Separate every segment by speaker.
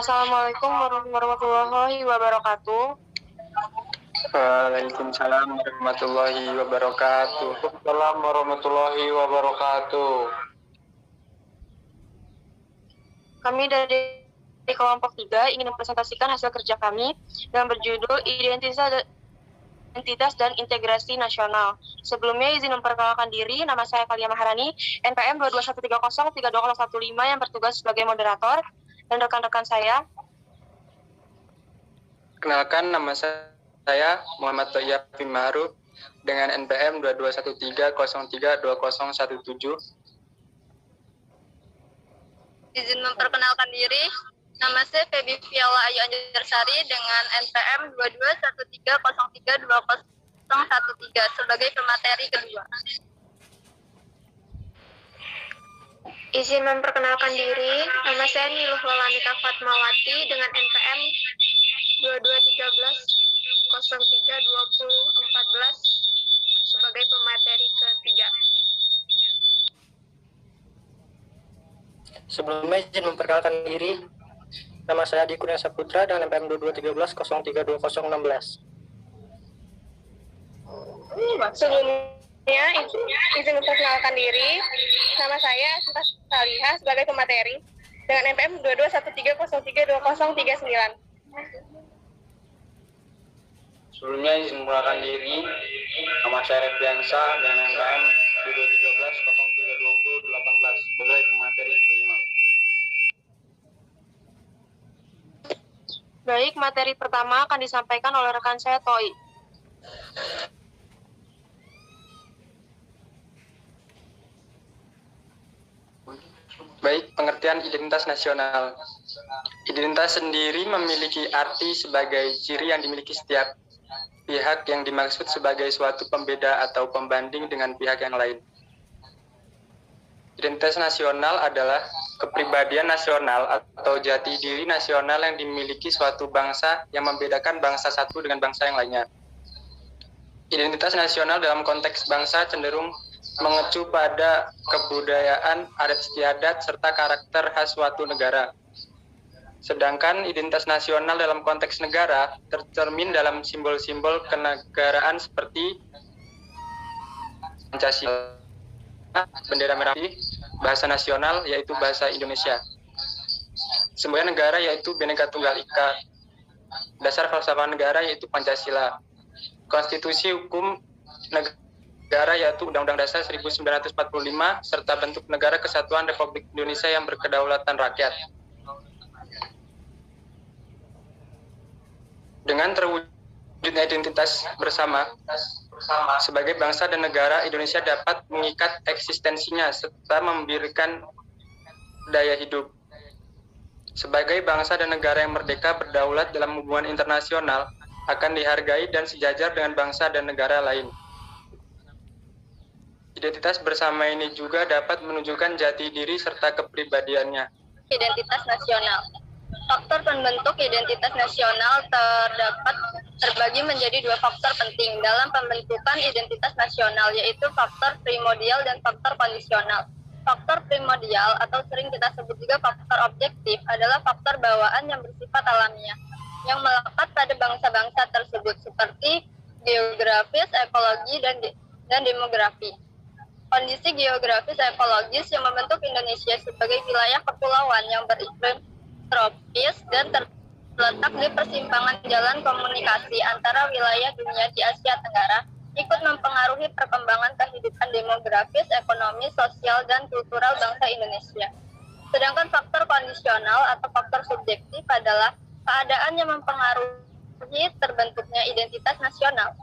Speaker 1: Assalamualaikum warahmatullahi wabarakatuh.
Speaker 2: Waalaikumsalam warahmatullahi wabarakatuh. Waalaikumsalam warahmatullahi wabarakatuh.
Speaker 1: Kami dari kelompok 3 ingin mempresentasikan hasil kerja kami yang berjudul Identitas dan Integrasi Nasional. Sebelumnya izin memperkenalkan diri, nama saya Kalia Maharani, NPM 22130320115 yang bertugas sebagai moderator, dan rekan-rekan saya.
Speaker 2: Kenalkan, nama saya Muhammad Thoyyab Ma'ruf dengan NPM 2213032017.
Speaker 3: Izin memperkenalkan diri, nama saya Febi Fiala Ayu Anjarsari dengan NPM 2213032013 sebagai pemateri kedua.
Speaker 4: Izin memperkenalkan diri, nama saya Niluh Lolanita Fatmawati dengan NPM 2213032014 sebagai pemateri ketiga.
Speaker 5: Sebelumnya izin memperkenalkan diri, nama saya Adi Kurnia Saputra dengan NPM 2213032016.
Speaker 4: Sebelumnya izin memperkenalkan diri, nama saya Sinta Saliha sebagai pemateri dengan NPM 2213032039.
Speaker 2: Sebelumnya izin memperkenalkan diri, nama saya Refiansa dengan NPM 2213032018 sebagai pemateri kelima.
Speaker 1: Baik, materi pertama akan disampaikan oleh rekan saya Toi.
Speaker 2: Baik, pengertian identitas nasional. Identitas sendiri memiliki arti sebagai ciri yang dimiliki setiap pihak yang dimaksud sebagai suatu pembeda atau pembanding dengan pihak yang lain. Identitas nasional adalah kepribadian nasional atau jati diri nasional yang dimiliki suatu bangsa yang membedakan bangsa satu dengan bangsa yang lainnya. Identitas nasional dalam konteks bangsa cenderung mengecu pada kebudayaan, adat istiadat, serta karakter khas suatu negara. Sedangkan identitas nasional dalam konteks negara tercermin dalam simbol-simbol kenegaraan seperti Pancasila, bendera merah putih, bahasa nasional yaitu bahasa Indonesia, semboyan negara yaitu Bhinneka Tunggal Ika, dasar falsafah negara yaitu Pancasila, konstitusi hukum negara yaitu Undang-Undang Dasar 1945, serta bentuk negara kesatuan Republik Indonesia yang berkedaulatan rakyat. Dengan terwujudnya identitas bersama sebagai bangsa dan negara, Indonesia dapat mengikat eksistensinya serta memberikan daya hidup. Sebagai bangsa dan negara yang merdeka berdaulat dalam hubungan internasional, akan dihargai dan sejajar dengan bangsa dan negara lain. Identitas bersama ini juga dapat menunjukkan jati diri serta kepribadiannya.
Speaker 3: Identitas nasional. Faktor pembentuk identitas nasional terbagi menjadi dua faktor penting dalam pembentukan identitas nasional, yaitu faktor primordial dan faktor kondisional. Faktor primordial atau sering kita sebut juga faktor objektif adalah faktor bawaan yang bersifat alamiah, yang melekat pada bangsa-bangsa tersebut seperti geografis, ekologi, dan demografi. Kondisi geografis ekologis yang membentuk Indonesia sebagai wilayah kepulauan yang beriklim tropis dan terletak di persimpangan jalan komunikasi antara wilayah dunia di Asia Tenggara, ikut mempengaruhi perkembangan kehidupan demografis, ekonomi, sosial, dan kultural bangsa Indonesia. Sedangkan faktor kondisional atau faktor subjektif adalah keadaan yang mempengaruhi terbentuknya identitas nasional.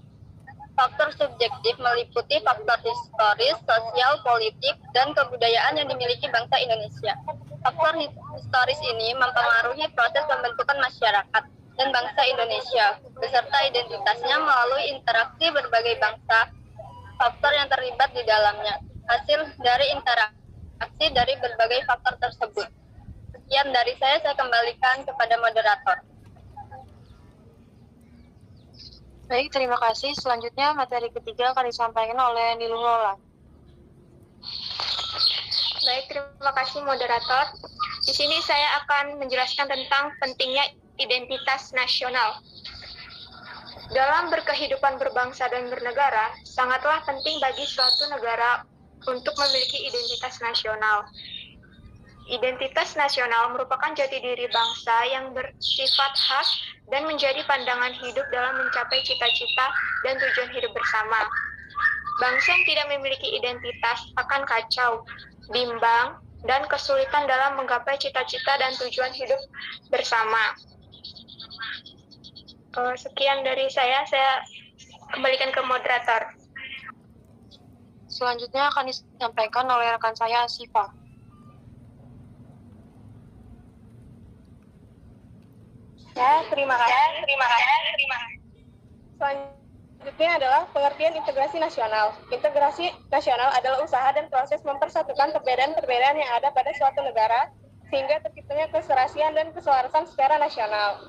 Speaker 3: Faktor subjektif meliputi faktor historis, sosial, politik, dan kebudayaan yang dimiliki bangsa Indonesia. Faktor historis ini mempengaruhi proses pembentukan masyarakat dan bangsa Indonesia, beserta identitasnya melalui interaksi berbagai bangsa, faktor yang terlibat di dalamnya, hasil dari interaksi dari berbagai faktor tersebut. Sekian dari saya kembalikan kepada moderator.
Speaker 1: Baik, terima kasih. Selanjutnya materi ketiga akan disampaikan oleh Niluh Lola.
Speaker 4: Baik, terima kasih moderator.
Speaker 3: Di sini saya akan menjelaskan tentang pentingnya identitas nasional. Dalam berkehidupan berbangsa dan bernegara, sangatlah penting bagi suatu negara untuk memiliki identitas nasional. Identitas nasional merupakan jati diri bangsa yang bersifat khas dan menjadi pandangan hidup dalam mencapai cita-cita dan tujuan hidup bersama. Bangsa yang tidak memiliki identitas akan kacau, bimbang, dan kesulitan dalam menggapai cita-cita dan tujuan hidup bersama. Sekian dari saya kembalikan ke moderator.
Speaker 1: Selanjutnya akan disampaikan oleh rekan saya, Siva.
Speaker 4: Ya, terima kasih. Selanjutnya adalah pengertian integrasi nasional. Integrasi nasional adalah usaha dan proses mempersatukan perbedaan-perbedaan yang ada pada suatu negara sehingga terciptanya keserasian dan keselarasan secara nasional.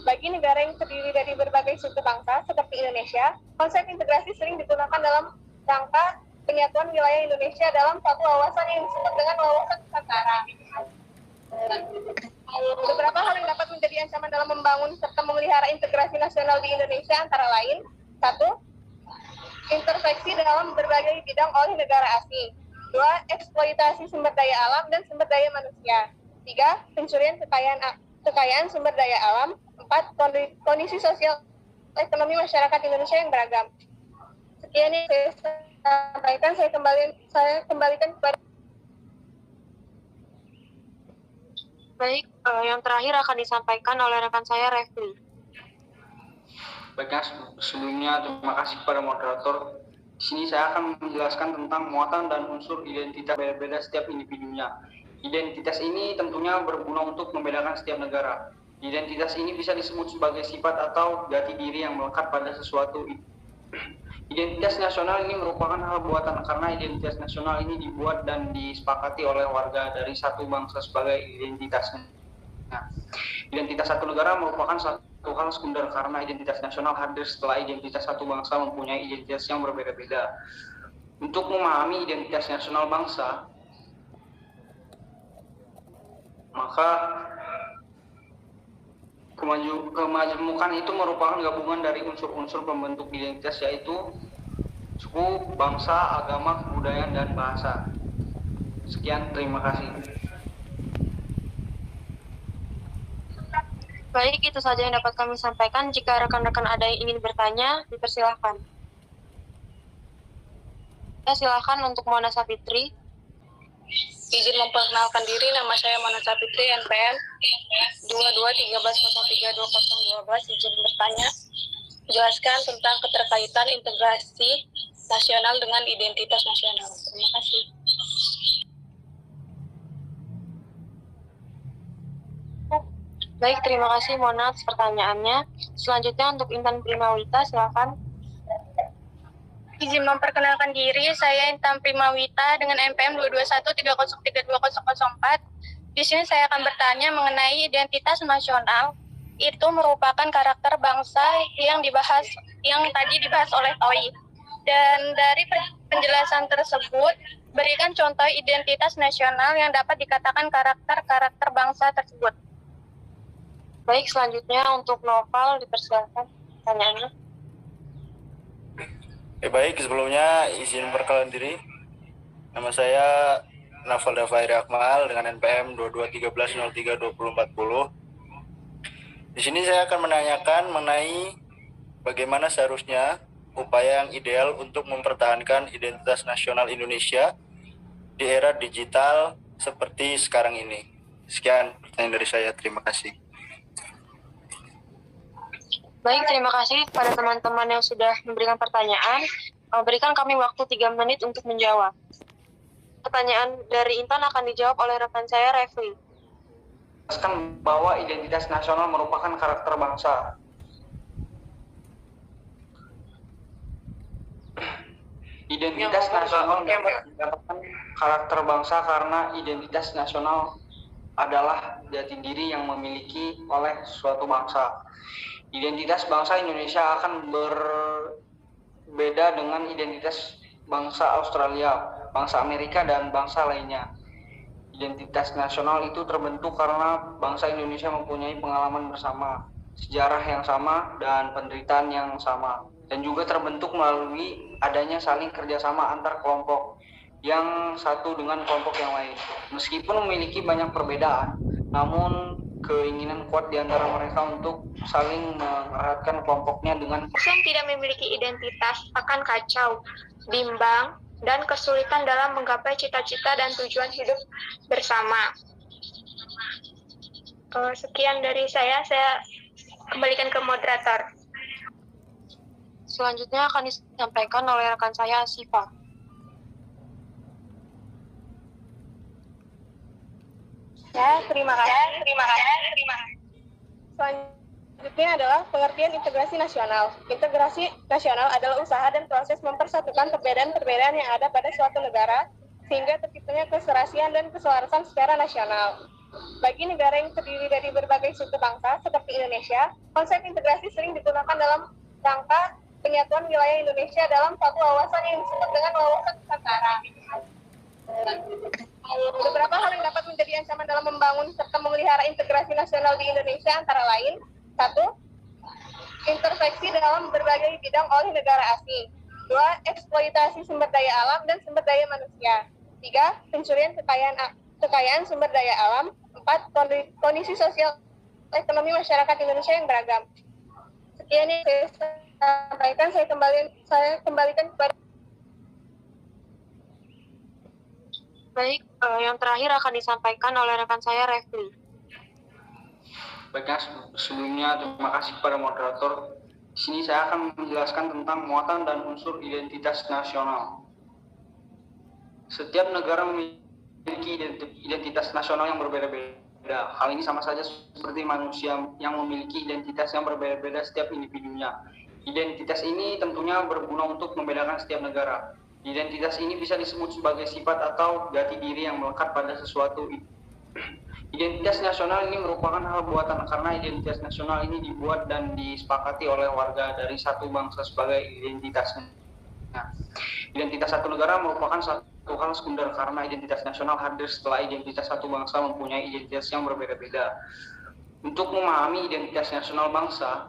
Speaker 4: Bagi negara yang terdiri dari berbagai suku bangsa seperti Indonesia, konsep integrasi sering digunakan dalam rangka penyatuan wilayah Indonesia dalam satu wawasan yang disebut dengan wawasan Nusantara. Beberapa hal yang dapat menjadi ancaman dalam membangun serta memelihara integrasi nasional di Indonesia antara lain: 1. Intervensi dalam berbagai bidang oleh negara asing. 2. Eksploitasi sumber daya alam dan sumber daya manusia. 3. Pencurian kekayaan sumber daya alam. 4. Kondisi sosial ekonomi masyarakat Indonesia yang beragam. Sekian yang saya sampaikan, saya kembalikan kepada.
Speaker 1: Baik, yang terakhir akan disampaikan oleh rekan saya, Refli.
Speaker 2: Baiknya, sebelumnya terima kasih kepada moderator. Di sini saya akan menjelaskan tentang muatan dan unsur identitas berbeda setiap individunya. Identitas ini tentunya berguna untuk membedakan setiap negara. Identitas ini bisa disebut sebagai sifat atau jati diri yang melekat pada sesuatu. Identitas nasional ini merupakan hal buatan karena identitas nasional ini dibuat dan disepakati oleh warga dari satu bangsa sebagai identitasnya. Nah, identitas satu negara merupakan satu hal sekunder karena identitas nasional hadir setelah identitas satu bangsa mempunyai identitas yang berbeda-beda. Untuk memahami identitas nasional bangsa, maka kemajemukan itu merupakan gabungan dari unsur-unsur pembentuk identitas, yaitu suku, bangsa, agama, kebudayaan, dan bahasa. Sekian, terima kasih.
Speaker 1: Baik, itu saja yang dapat kami sampaikan. Jika rekan-rekan ada yang ingin bertanya, dipersilahkan. Ya, silakan untuk Mona Sapitri.
Speaker 6: Izin memperkenalkan diri, nama saya Mona Sapitri, NPM 2213032012. Izin bertanya, jelaskan tentang keterkaitan integrasi nasional dengan identitas nasional. Terima kasih.
Speaker 1: Baik, terima kasih Mona atas pertanyaannya. Selanjutnya untuk Intan Primawita, silakan.
Speaker 3: Izin memperkenalkan diri, saya Intan Primawita dengan NPM 22130320004. Di sini saya akan bertanya mengenai identitas nasional. Itu merupakan karakter bangsa yang tadi dibahas oleh Toi. Dan dari penjelasan tersebut, berikan contoh identitas nasional yang dapat dikatakan karakter bangsa tersebut.
Speaker 1: Baik, selanjutnya untuk Noval, dipersilakan pertanyaannya.
Speaker 7: Baik, sebelumnya izin memperkenalkan diri. Nama saya Noval Dafairi Akmal dengan NPM 2213032040. Di sini saya akan menanyakan mengenai bagaimana seharusnya upaya yang ideal untuk mempertahankan identitas nasional Indonesia di era digital seperti sekarang ini. Sekian pertanyaan dari saya, terima kasih.
Speaker 1: Baik, terima kasih kepada teman-teman yang sudah memberikan pertanyaan. Berikan kami waktu 3 menit untuk menjawab. Pertanyaan dari Intan akan dijawab oleh rekan saya, Refli.
Speaker 2: Jelaskan bahwa identitas nasional merupakan karakter bangsa. Identitas nasional mendapatkan karakter bangsa karena identitas nasional adalah jati diri yang memiliki oleh suatu bangsa. Identitas bangsa Indonesia akan berbeda dengan identitas bangsa Australia, bangsa Amerika, dan bangsa lainnya.
Speaker 8: Identitas nasional itu terbentuk karena bangsa Indonesia mempunyai pengalaman bersama, sejarah yang sama, dan penderitaan yang sama. Dan juga terbentuk melalui adanya saling kerjasama antar kelompok yang satu dengan kelompok yang lain. Meskipun memiliki banyak perbedaan, namun keinginan kuat di antara mereka untuk saling mengeratkan kelompoknya dengan
Speaker 1: yang tidak memiliki identitas akan kacau, bimbang, dan kesulitan dalam menggapai cita-cita dan tujuan hidup bersama. Sekian dari saya kembalikan ke moderator. Selanjutnya akan disampaikan oleh rekan saya, Siva.
Speaker 4: Ya, terima kasih. Selanjutnya adalah pengertian integrasi nasional. Integrasi nasional adalah usaha dan proses mempersatukan perbedaan-perbedaan yang ada pada suatu negara sehingga terciptanya keserasian dan keselarasan secara nasional. Bagi negara yang terdiri dari berbagai suku bangsa seperti Indonesia, konsep integrasi sering digunakan dalam rangka penyatuan wilayah Indonesia dalam satu wawasan yang disebut dengan wawasan Nusantara. Beberapa hal yang dapat menjadi ancaman dalam membangun serta memelihara integrasi nasional di Indonesia antara lain: 1. Intervensi dalam berbagai bidang oleh negara asing. 2. Eksploitasi sumber daya alam dan sumber daya manusia. 3. Pencurian kekayaan sumber daya alam. 4. Kondisi sosial ekonomi masyarakat Indonesia yang beragam. Sekian yang saya sampaikan, saya kembalikan kepada.
Speaker 1: Baik, yang terakhir akan disampaikan oleh rekan saya, Refli.
Speaker 8: Baiknya, sebelumnya terima kasih kepada moderator. Di sini saya akan menjelaskan tentang muatan dan unsur identitas nasional. Setiap negara memiliki identitas nasional yang berbeda-beda. Hal ini sama saja seperti manusia yang memiliki identitas yang berbeda-beda setiap individunya. Identitas ini tentunya berguna untuk membedakan setiap negara. Identitas ini bisa disebut sebagai sifat atau jati diri yang melekat pada sesuatu. Identitas nasional ini merupakan hal buatan karena identitas nasional ini dibuat dan disepakati oleh warga dari satu bangsa sebagai identitasnya. Nah, identitas satu negara merupakan satu hal sekunder karena identitas nasional hadir setelah identitas satu bangsa mempunyai identitas yang berbeda-beda. Untuk memahami identitas nasional bangsa,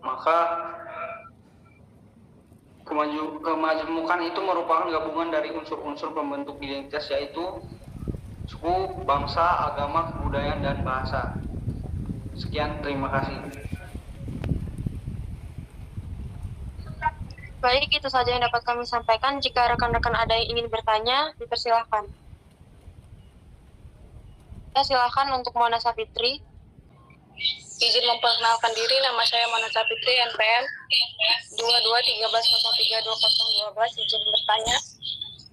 Speaker 8: maka kemajemukan itu merupakan gabungan dari unsur-unsur pembentuk identitas, yaitu suku, bangsa, agama, kebudayaan, dan bahasa. Sekian, terima kasih.
Speaker 1: Baik, itu saja yang dapat kami sampaikan. Jika rekan-rekan ada yang ingin bertanya, dipersilahkan. Silakan untuk Mona Sapitri.
Speaker 6: Izin memperkenalkan diri, nama saya Mona Sapitri, NPM 2213032012. Izin bertanya,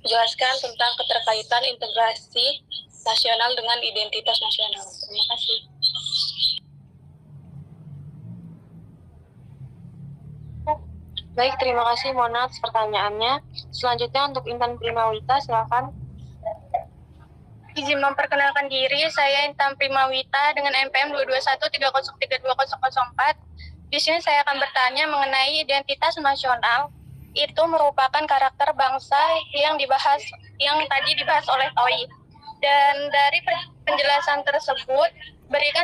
Speaker 6: jelaskan tentang keterkaitan integrasi nasional dengan identitas nasional. Terima kasih.
Speaker 1: Baik, terima kasih Mona atas pertanyaannya. Selanjutnya untuk Intan Primawita, silakan.
Speaker 3: Izin memperkenalkan diri, saya Intan Primawita dengan NPM 22130320004. Di sini saya akan bertanya mengenai identitas nasional. Itu merupakan karakter bangsa yang tadi dibahas oleh Toi. Dan dari penjelasan tersebut, berikan